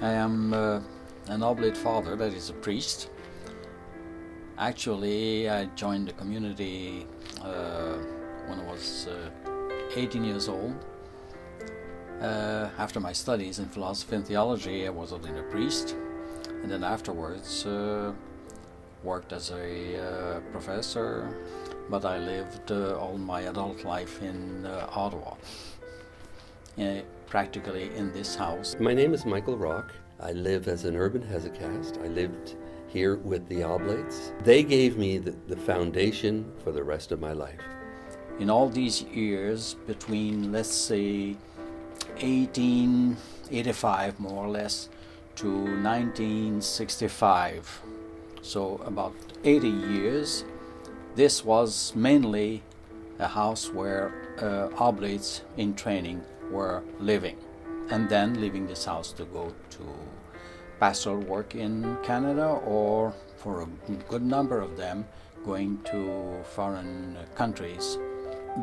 I am an oblate father, that is a priest. Actually, I joined the community when I was 18 years old. After my studies in philosophy and theology, I was ordained a priest, and then afterwards worked as a professor, but I lived all my adult life in Ottawa, practically in this house. My name is Michael Rock. I live as an urban hesychast. I lived here with the Oblates. They gave me the foundation for the rest of my life. In all these years, between, let's say, 1885 more or less to 1965, so about 80 years, this was mainly a house where Oblates in training were living, and then leaving this house to go to pastoral work in Canada, or for a good number of them going to foreign countries.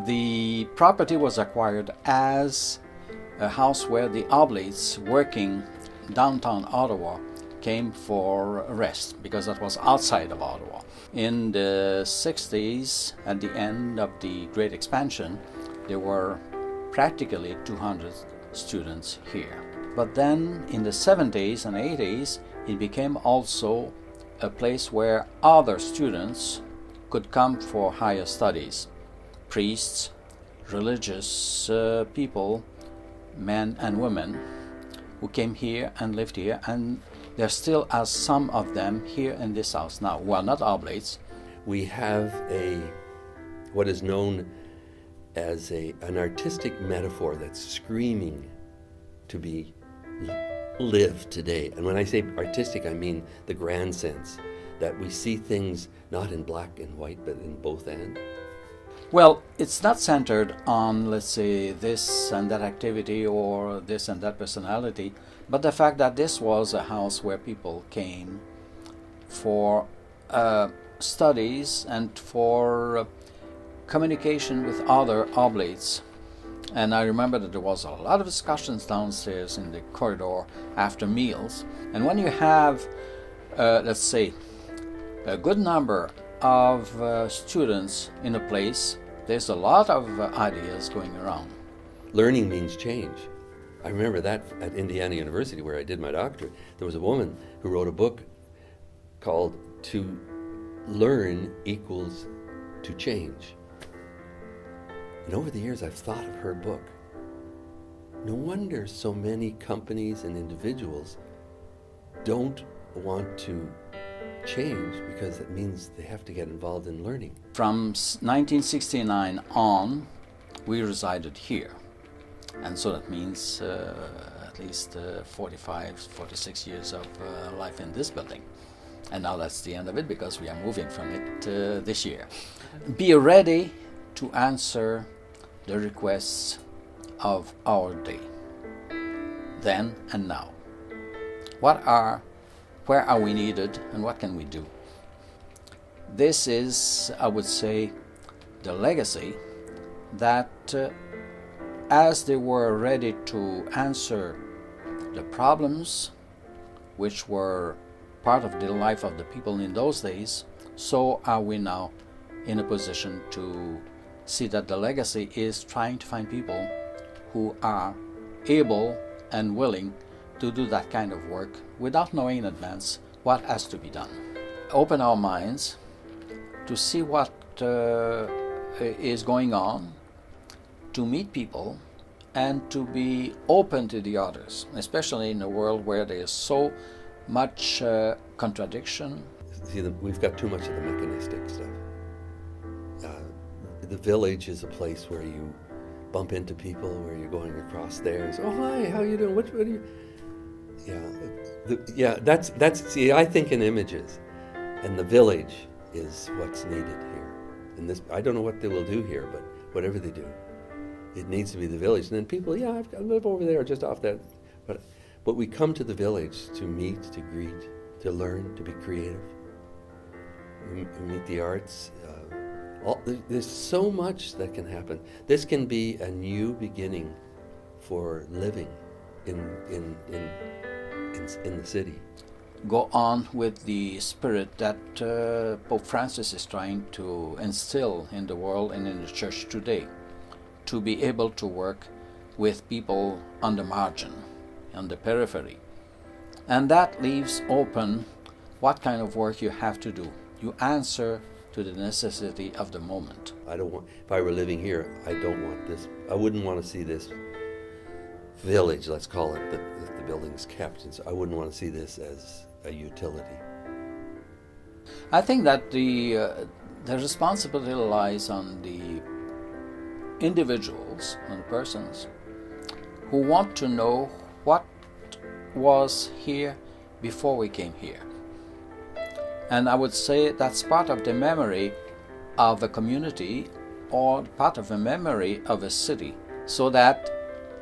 The property was acquired as a house where the Oblates working downtown Ottawa came for rest, because that was outside of Ottawa. In the 60s, at the end of the Great Expansion, there were practically 200 students here. But then in the 70s and 80s, it became also a place where other students could come for higher studies. Priests, religious people, men and women, who came here and lived here, and there still are some of them here in this house now, who are not Oblates. We have what is known as an artistic metaphor that's screaming to be lived today. And when I say artistic, I mean the grand sense, that we see things not in black and white, but in both and. Well, it's not centered on, let's say, this and that activity or this and that personality, but the fact that this was a house where people came for studies and for communication with other Oblates. And I remember that there was a lot of discussions downstairs in the corridor after meals. And when you have, let's say, a good number of students in a place, there's a lot of ideas going around. Learning means change. I remember that at Indiana University, where I did my doctorate. There was a woman who wrote a book called "To Learn Equals to Change." And over the years, I've thought of her book. No wonder so many companies and individuals don't want to change, because it means they have to get involved in learning. From 1969 on, we resided here. And so that means at least 46 years of life in this building. And now that's the end of it, because we are moving from it this year. Be ready to answer the requests of our day, then and now. Where are we needed, and what can we do? This is, I would say, the legacy that as they were ready to answer the problems which were part of the life of the people in those days, so are we now in a position to see that the legacy is trying to find people who are able and willing to do that kind of work without knowing in advance what has to be done. Open our minds to see what is going on, to meet people, and to be open to the others, especially in a world where there is so much contradiction. See, we've got too much of the mechanistic stuff. The village is a place where you bump into people, where you're going across stairs. Oh, hi, how you doing? What are you? Yeah, that's. See, I think in images, and the village is what's needed here. And this, I don't know what they will do here, but whatever they do, it needs to be the village. And then people, I live over there, just off that. But we come to the village to meet, to greet, to learn, to be creative. We meet the arts. There's so much that can happen. This can be a new beginning for living in presence in the city. Go on with the spirit that Pope Francis is trying to instill in the world and in the church today, to be able to work with people on the margin, on the periphery. And that leaves open what kind of work you have to do. You answer to the necessity of the moment. I don't want, if I were living here, I don't want this, I wouldn't want to see this village, let's call it, that the building is kept. And so I wouldn't want to see this as a utility. I think that the responsibility lies on the individuals, on the persons, who want to know what was here before we came here. And I would say that's part of the memory of a community or part of a memory of a city, so that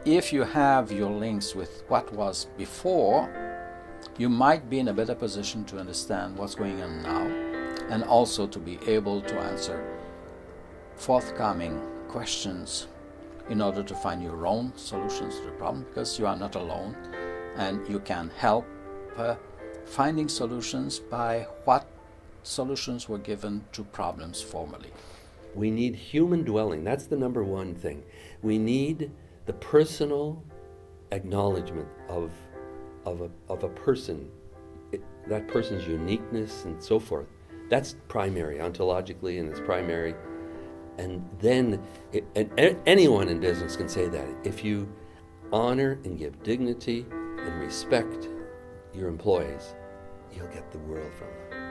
if you have your links with what was before, you might be in a better position to understand what's going on now, and also to be able to answer forthcoming questions in order to find your own solutions to the problem, because you are not alone, and you can help finding solutions by what solutions were given to problems formerly. We need human dwelling. That's the number one thing. We need the personal acknowledgement of a person, that person's uniqueness and so forth. That's primary, ontologically, and it's primary. And then anyone in business can say that. If you honor and give dignity and respect your employees, you'll get the world from them.